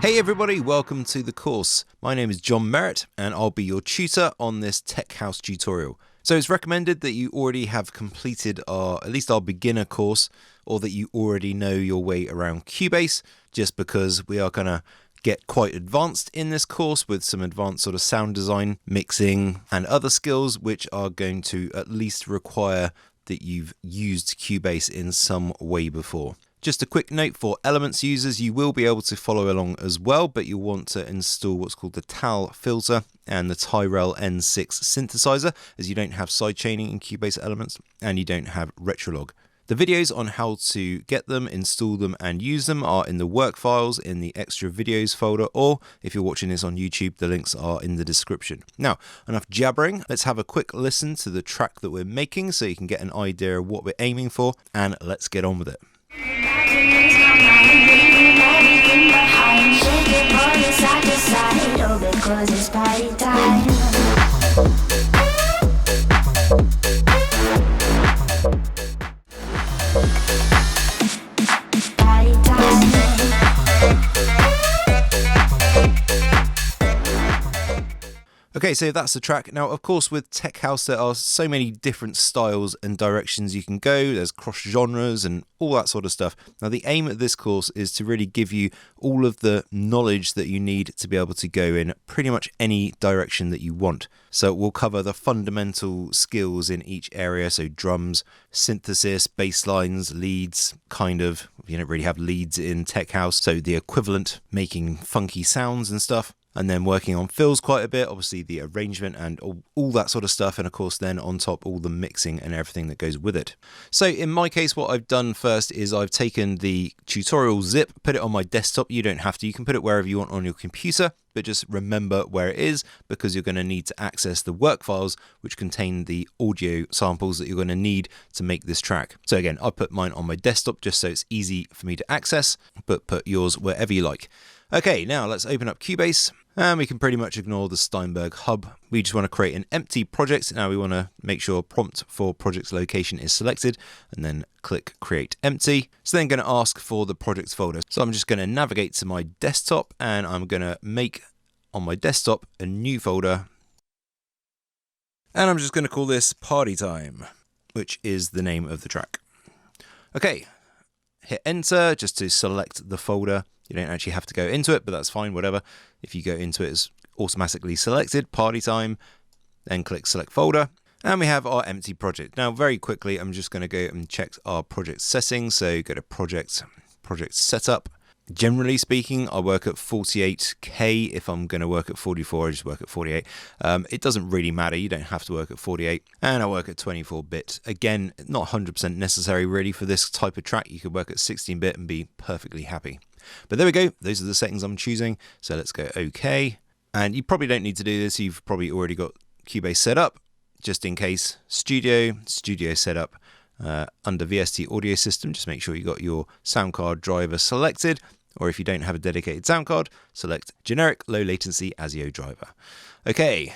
Hey everybody, welcome to the course. My name is Jon Merritt and I'll be your tutor on this Tech House tutorial. So it's recommended that you already have completed at least our beginner course, or that you already know your way around Cubase, just because we are going to get quite advanced in this course with some advanced sort of sound design, mixing and other skills which are going to at least require that you've used Cubase in some way before. Just a quick note for Elements users, you will be able to follow along as well, but you'll want to install what's called the TAL filter and the Tyrell N6 synthesizer, as you don't have sidechaining in Cubase Elements and you don't have Retrolog. The videos on how to get them, install them and use them are in the work files in the extra videos folder, or if you're watching this on YouTube, the links are in the description. Now, enough jabbering, let's have a quick listen to the track that we're making so you can get an idea of what we're aiming for, and let's get on with it. Okay, so that's the track. Now, of course, with Tech House, there are so many different styles and directions you can go. There's cross genres and all that sort of stuff. Now, the aim of this course is to really give you all of the knowledge that you need to be able to go in pretty much any direction that you want. So we'll cover the fundamental skills in each area. So drums, synthesis, bass lines, leads, kind of. You don't really have leads in Tech House. So the equivalent, making funky sounds and stuff. And then working on fills quite a bit, obviously the arrangement and all that sort of stuff. And of course, then on top, all the mixing and everything that goes with it. So in my case, what I've done first is I've taken the tutorial zip, put it on my desktop. You don't have to, you can put it wherever you want on your computer, but just remember where it is, because you're going to need to access the work files, which contain the audio samples that you're going to need to make this track. So again, I put mine on my desktop just so it's easy for me to access, but put yours wherever you like. Okay, now let's open up Cubase. And we can pretty much ignore the Steinberg hub. We just want to create an empty project. Now we want to make sure prompt for project location is selected and then click create empty. It's then going to ask for the project folder. So I'm just going to navigate to my desktop and I'm going to make on my desktop a new folder. And I'm just going to call this Party Time, which is the name of the track. Okay, hit enter just to select the folder. You don't actually have to go into it, but that's fine, whatever. If you go into it, it's automatically selected, Party Time, then click Select Folder, and we have our empty project. Now, very quickly, I'm just going to go and check our project settings. So go to Project Setup. Generally speaking, I work at 48K. If I'm going to work at 44, I just work at 48. It doesn't really matter. You don't have to work at 48. And I work at 24-bit. Again, not 100% necessary really for this type of track. You could work at 16-bit and be perfectly happy. But there we go. Those are the settings I'm choosing. So let's go OK. And you probably don't need to do this. You've probably already got Cubase set up. Just in case, Studio Setup. Under VST Audio System, just make sure you got your sound card driver selected. Or if you don't have a dedicated sound card, select generic low latency ASIO driver. Okay.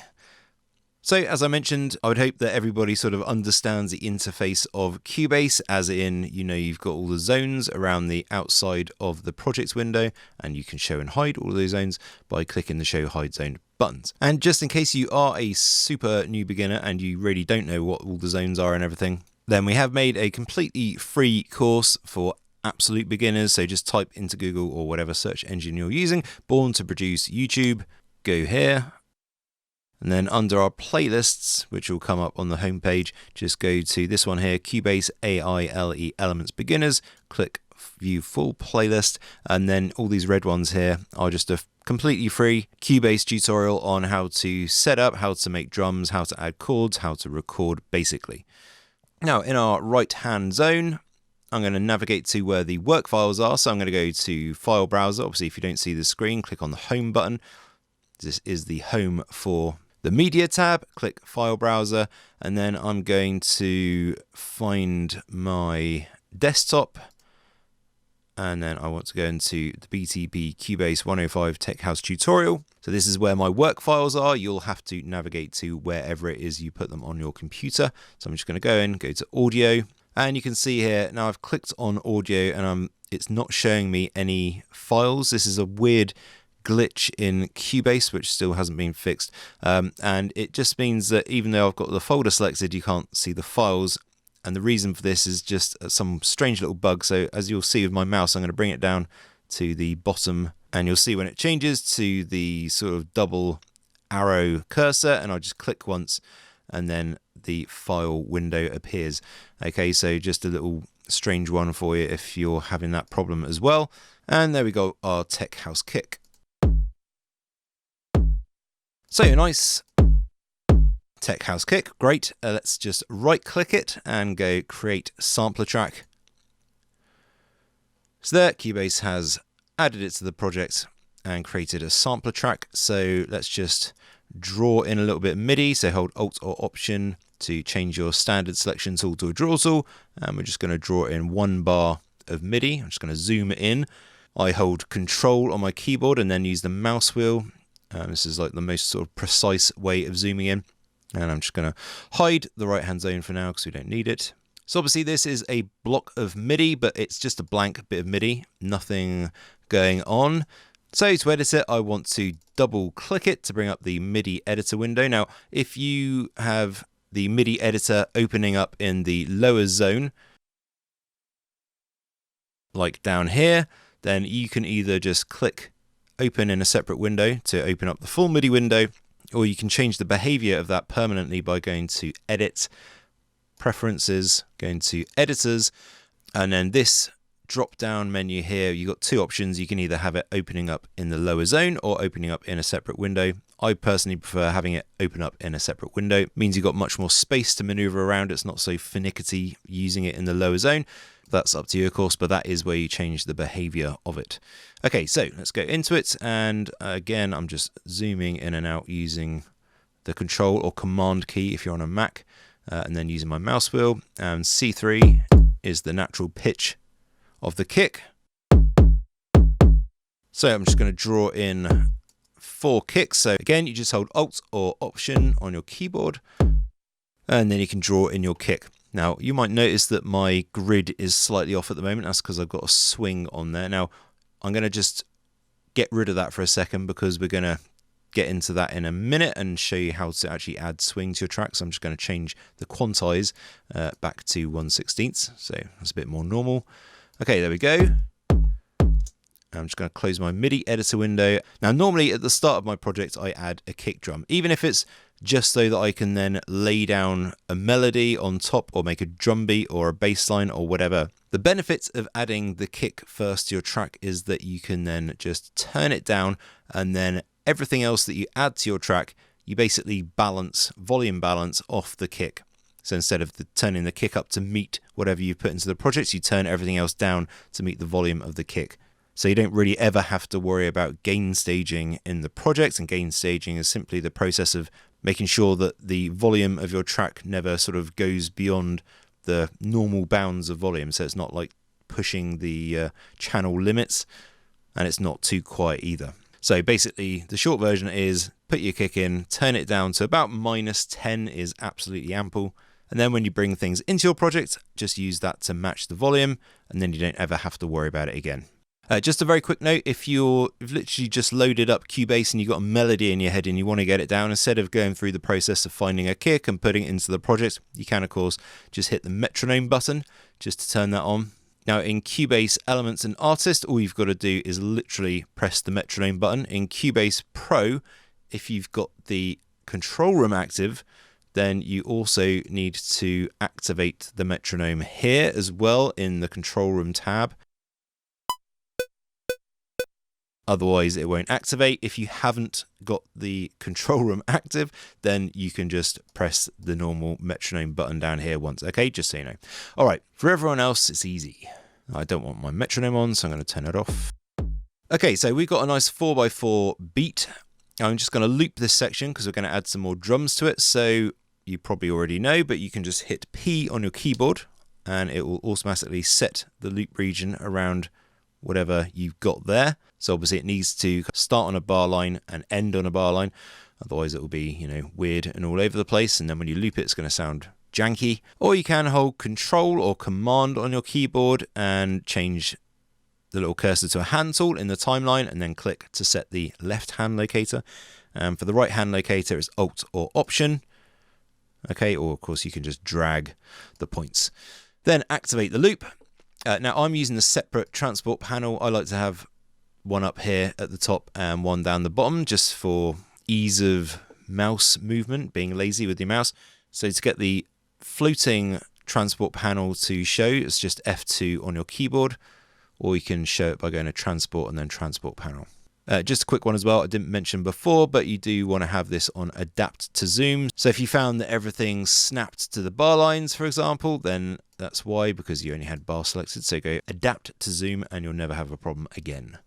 So as I mentioned, I would hope that everybody sort of understands the interface of Cubase, as in, you know, you've got all the zones around the outside of the project window, and you can show and hide all of those zones by clicking the show hide zone buttons. And just in case you are a super new beginner and you really don't know what all the zones are and everything, then we have made a completely free course for absolute beginners. So just type into Google or whatever search engine you're using, Born to Produce YouTube, go here. And then under our playlists, which will come up on the homepage, just go to this one here, Cubase AILE Elements Beginners, click View Full Playlist, and then all these red ones here are just a completely free Cubase tutorial on how to set up, how to make drums, how to add chords, how to record basically. Now in our right hand zone, I'm going to navigate to where the work files are. So I'm going to go to File Browser. Obviously, if you don't see the screen, click on the Home button. This is the home for the Media tab. Click File Browser, and then I'm going to find my desktop. And then I want to go into the BTP Cubase 105 Tech House tutorial. So this is where my work files are. You'll have to navigate to wherever it is you put them on your computer. So I'm just going to go to Audio. And you can see here, now I've clicked on audio and it's not showing me any files. This is a weird glitch in Cubase, which still hasn't been fixed. And it just means that even though I've got the folder selected, you can't see the files. And the reason for this is just some strange little bug. So as you'll see with my mouse, I'm going to bring it down to the bottom, and you'll see when it changes to the sort of double arrow cursor, and I'll just click once, and then the file window appears. Okay, so just a little strange one for you if you're having that problem as well. And there we go, our tech house kick. So nice tech house kick, great. Let's just right click it and go create sampler track. So there, Cubase has added it to the project and created a sampler track. So let's just draw in a little bit of MIDI. So hold Alt or Option to change your standard selection tool to a draw tool. And we're just going to draw in 1 bar of MIDI. I'm just going to zoom it in. I hold Control on my keyboard and then use the mouse wheel. This is like the most sort of precise way of zooming in. And I'm just going to hide the right hand zone for now because we don't need it. So obviously this is a block of MIDI, but it's just a blank bit of MIDI, nothing going on. So to edit it, I want to double click it to bring up the MIDI editor window. Now, if you have the MIDI editor opening up in the lower zone, like down here, then you can either just click open in a separate window to open up the full MIDI window, or you can change the behavior of that permanently by going to Edit, Preferences, going to Editors, and then this drop down menu here, you've got 2 options. You can either have it opening up in the lower zone or opening up in a separate window. I personally prefer having it open up in a separate window. It means you've got much more space to maneuver around. It's not so finicky using it in the lower zone. That's up to you, of course, but that is where you change the behavior of it. Okay, so let's go into it. And again, I'm just zooming in and out using the Control or Command key if you're on a Mac, and then using my mouse wheel. And C3 is the natural pitch of the kick. So I'm just going to draw in 4 kicks. So again, you just hold Alt or Option on your keyboard, and then you can draw in your kick. Now, you might notice that my grid is slightly off at the moment. That's because I've got a swing on there. Now, I'm going to just get rid of that for a second because we're going to get into that in a minute and show you how to actually add swing to your track. So I'm just going to change the quantize back to 1/16. So that's a bit more normal. Okay, there we go. I'm just going to close my MIDI editor window. Now, normally at the start of my project, I add a kick drum, even if it's just so that I can then lay down a melody on top or make a drum beat or a bass line or whatever. The benefit of adding the kick first to your track is that you can then just turn it down, and then everything else that you add to your track, you basically balance, volume balance off the kick. So instead of turning the kick up to meet whatever you put into the project, you turn everything else down to meet the volume of the kick. So you don't really ever have to worry about gain staging in the project, and gain staging is simply the process of making sure that the volume of your track never sort of goes beyond the normal bounds of volume. So it's not like pushing the channel limits, and it's not too quiet either. So basically the short version is put your kick in, turn it down to about -10 is absolutely ample. And then when you bring things into your project, just use that to match the volume, and then you don't ever have to worry about it again. Just a very quick note, if you've literally just loaded up Cubase and you've got a melody in your head and you want to get it down, instead of going through the process of finding a kick and putting it into the project, you can, of course, just hit the metronome button just to turn that on. Now, in Cubase Elements and Artist, all you've got to do is literally press the metronome button. In Cubase Pro, if you've got the control room active, then you also need to activate the metronome here as well in the control room tab. Otherwise, it won't activate. If you haven't got the control room active, then you can just press the normal metronome button down here once. Okay, just so you know. All right, for everyone else, it's easy. I don't want my metronome on, so I'm going to turn it off. Okay, so we've got a nice 4x4 beat. I'm just going to loop this section because we're going to add some more drums to it. So you probably already know, but you can just hit P on your keyboard and it will automatically set the loop region around whatever you've got there. So obviously it needs to start on a bar line and end on a bar line. Otherwise it will be, weird and all over the place. And then when you loop it, it's going to sound janky. Or you can hold Control or Command on your keyboard and change the little cursor to a hand tool in the timeline and then click to set the left hand locator. And for the right hand locator, it's Alt or Option. Okay, or of course you can just drag the points. Then activate the loop. Now I'm using a separate transport panel. I like to have one up here at the top and one down the bottom, just for ease of mouse movement, being lazy with your mouse. So to get the floating transport panel to show, it's just F2 on your keyboard, or you can show it by going to transport and then transport panel. Just a quick one as well, I didn't mention before, but you do want to have this on adapt to zoom. So if you found that everything snapped to the bar lines, for example, then that's why, because you only had bar selected. So go adapt to zoom and you'll never have a problem again.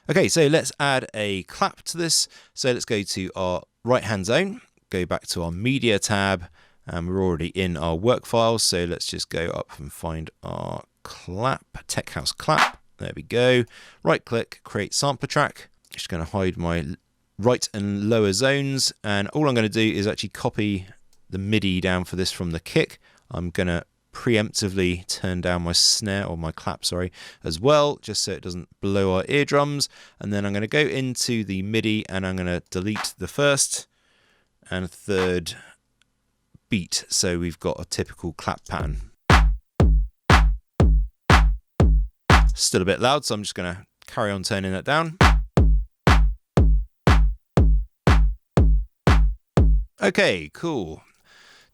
Okay, so let's add a clap to this. So let's go to our right hand zone, go back to our media tab, and we're already in our work files. So let's just go up and find our clap, Tech House clap. There we go. Right click, create sampler track. Just going to hide my right and lower zones, and all I'm going to do is actually copy the MIDI down for this from the kick. I'm going to preemptively turn down my snare, or my clap, sorry, as well, just so it doesn't blow our eardrums. And then I'm going to go into the MIDI and I'm going to delete the first and third beat, so we've got a typical clap pattern. Still a bit loud, so I'm just going to carry on turning that down. Okay, cool.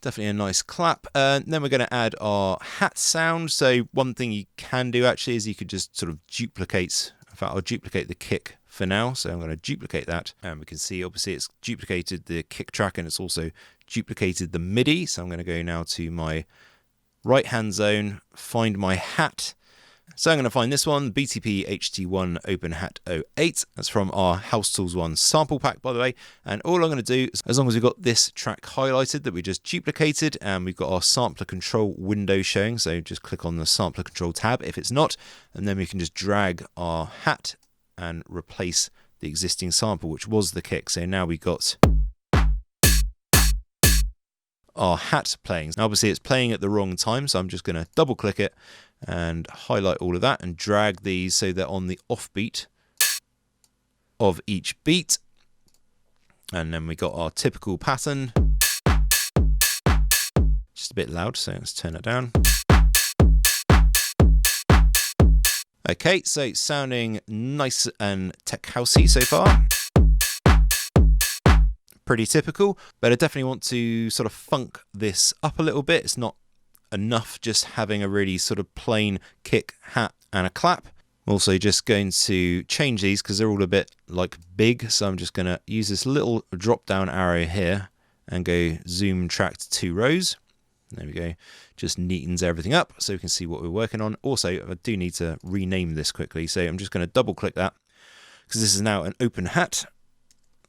Definitely a nice clap. Then we're going to add our hat sound. So one thing you can do actually is you could just sort of duplicate. In fact, I'll duplicate the kick for now. So I'm going to duplicate that. And we can see, obviously, it's duplicated the kick track and it's also duplicated the MIDI. So I'm going to go now to my right-hand zone, find my hat. So I'm going to find this one, BTP HT1 Open Hat 08. That's from our House Tools 1 sample pack, by the way. And all I'm going to do, as long as we've got this track highlighted that we just duplicated, and we've got our sampler control window showing, so just click on the sampler control tab if it's not, and then we can just drag our hat and replace the existing sample, which was the kick. So now we've got our hat playing. Now obviously it's playing at the wrong time, so I'm just going to double click it and highlight all of that and drag these so they're on the offbeat of each beat. And then we got our typical pattern. Just a bit loud, so let's turn it down. Okay, so sounding nice and tech housey so far. Pretty typical, but I definitely want to sort of funk this up a little bit. It's not enough just having a really sort of plain kick, hat and a clap. I'm also just going to change these because they're all a bit like big, so I'm just going to use this little drop down arrow here and go zoom track to 2 rows. There we go, just neatens everything up so we can see what we're working on. Also, I do need to rename this quickly, so I'm just going to double click that because this is now an open hat.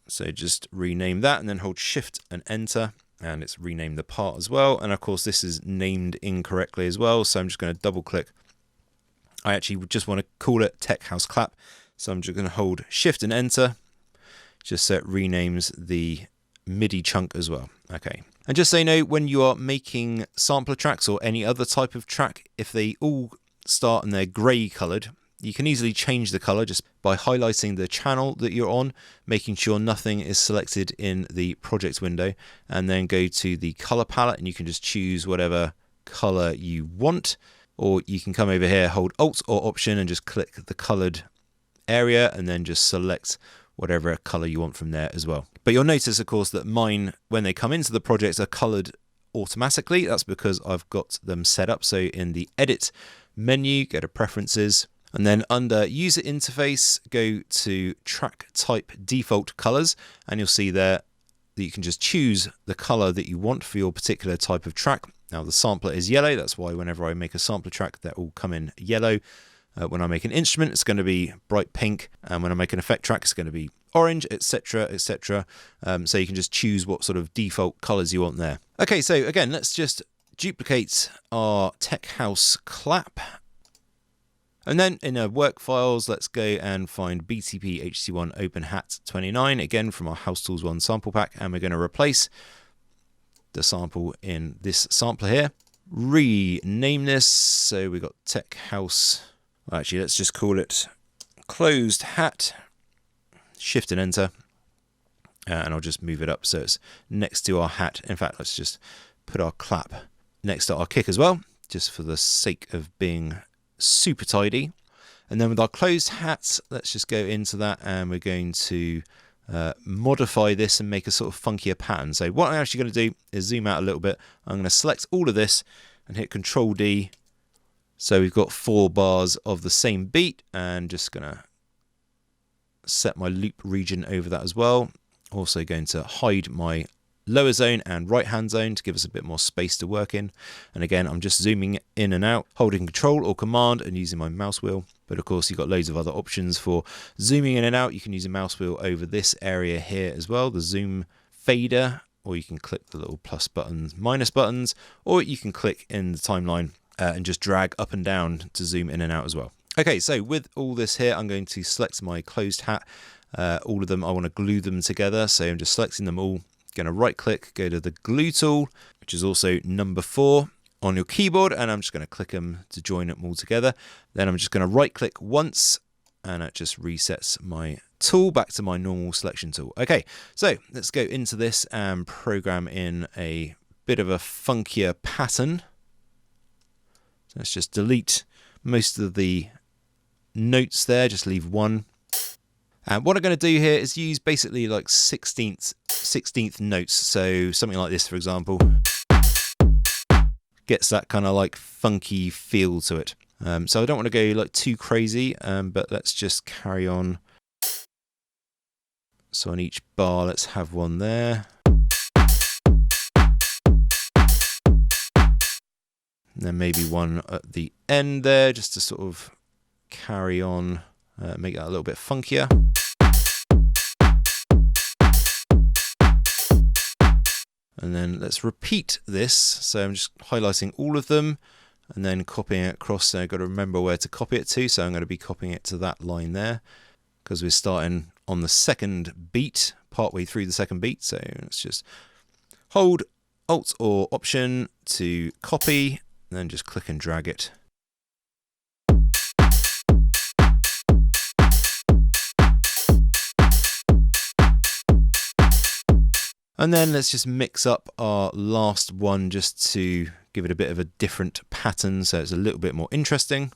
So just rename that and then hold Shift and Enter, and it's renamed the part as well. And of course this is named incorrectly as well, so I'm just going to double click. I actually just want to call it Tech House Clap, so I'm just going to hold Shift and Enter just so it renames the MIDI chunk as well. Okay, and just so you know, when you are making sampler tracks or any other type of track, if they all start and they're grey coloured, you can easily change the color just by highlighting the channel that you're on, making sure nothing is selected in the project window, and then go to the color palette and you can just choose whatever color you want, or you can come over here, hold Alt or Option and just click the colored area and then just select whatever color you want from there as well. But you'll notice, of course, that mine, when they come into the project, are colored automatically. That's because I've got them set up. So in the Edit menu, go to Preferences, and then under User Interface, go to Track Type Default Colors, and you'll see there that you can just choose the color that you want for your particular type of track. Now the sampler is yellow, that's why whenever I make a sampler track, they all come in yellow. When I make an instrument, it's going to be bright pink, and when I make an effect track, it's going to be orange, etc., etc. So you can just choose what sort of default colors you want there. Okay, so again, let's just duplicate our Tech House clap. And then in our work files, let's go and find BTP HT1 Open Hat 29, again from our House Tools 1 sample pack, and we're going to replace the sample in this sampler here. Rename this, so we got Tech House Actually, let's just call it closed hat, shift and enter, and I'll just move it up so it's next to our hat. In fact, let's just put our clap next to our kick as well, just for the sake of being super tidy. And then with our closed hats, let's just go into that, and we're going to modify this and make a sort of funkier pattern. So what I'm actually going to do is zoom out a little bit. I'm going to select all of this and hit Control D. So we've got 4 bars of the same beat, and just going to set my loop region over that as well. Also going to hide my lower zone and right hand zone to give us a bit more space to work in. And again, I'm just zooming in and out, holding Control or Command and using my mouse wheel. But of course, you've got loads of other options for zooming in and out. You can use a mouse wheel over this area here as well, the zoom fader, or you can click the little plus buttons, minus buttons, or you can click in the timeline and just drag up and down to zoom in and out as well. Okay, so with all this here, I'm going to select my closed hat. All of them, I want to glue them together. So I'm just selecting them all. Going to right click, go to the glue tool, which is also number 4 on your keyboard, and I'm just going to click them to join them all together. Then I'm just going to right click once, and it just resets my tool back to my normal selection tool. Okay, so let's go into this and program in a bit of a funkier pattern. So let's just delete most of the notes there, just leave one. And what I'm going to do here is use basically like 16th notes. So something like this, for example, gets that kind of like funky feel to it. So I don't want to go like too crazy, but let's just carry on. So on each bar, let's have one there. And then maybe one at the end there, just to sort of carry on, make that a little bit funkier. And then let's repeat this. So I'm just highlighting all of them and then copying it across. So I've got to remember where to copy it to. So I'm going to be copying it to that line there because we're starting on the second beat, partway through the second beat. So let's just hold Alt or Option to copy, and then just click and drag it. And then let's just mix up our last one just to give it a bit of a different pattern so it's a little bit more interesting.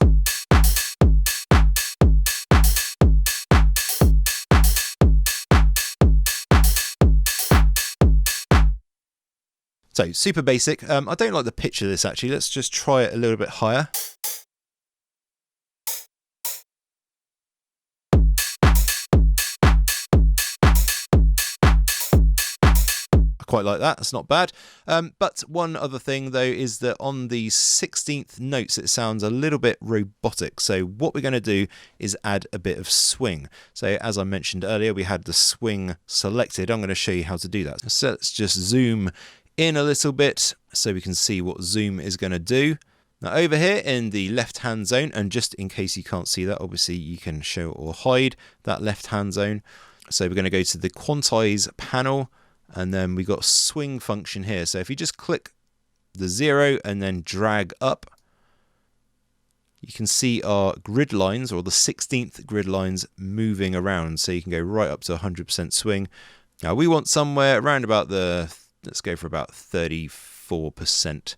So super basic. I don't like the pitch of this actually. Let's just try it a little bit higher. Quite like that, that's not bad. But one other thing though is that on the 16th notes it sounds a little bit robotic. So what we're going to do is add a bit of swing. So as I mentioned earlier, we had the swing selected. I'm going to show you how to do that. So let's just zoom in a little bit so we can see what zoom is going to do. Now over here in the left hand zone, and just in case you can't see that, obviously you can show or hide that left hand zone. So we're going to go to the quantize panel. And then we got swing function here. So if you just click the 0 and then drag up, you can see our grid lines, or the 16th grid lines, moving around. So you can go right up to 100% swing. Now we want somewhere around about let's go for about 34%.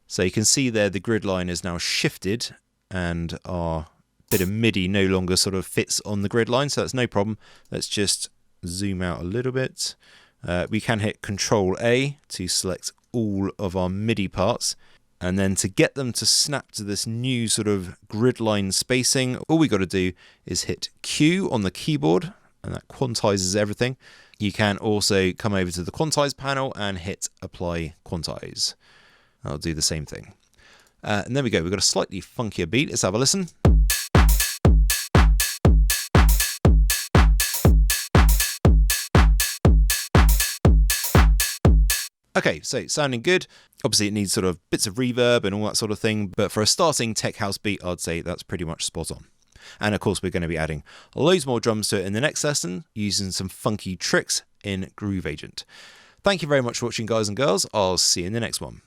So you can see there the grid line is now shifted and our bit of MIDI no longer sort of fits on the grid line. So that's no problem. Let's just zoom out a little bit. We can hit Control A to select all of our MIDI parts, and then to get them to snap to this new sort of grid line spacing, all we got to do is hit Q on the keyboard, and that quantizes everything. You can also come over to the quantize panel and hit Apply Quantize. I'll do the same thing. And there we go, we've got a slightly funkier beat. Let's have a listen. Okay, so sounding good. Obviously it needs sort of bits of reverb and all that sort of thing, but for a starting tech house beat, I'd say that's pretty much spot on. And of course we're going to be adding loads more drums to it in the next lesson, using some funky tricks in Groove Agent. Thank you very much for watching, guys and girls. I'll see you in the next one.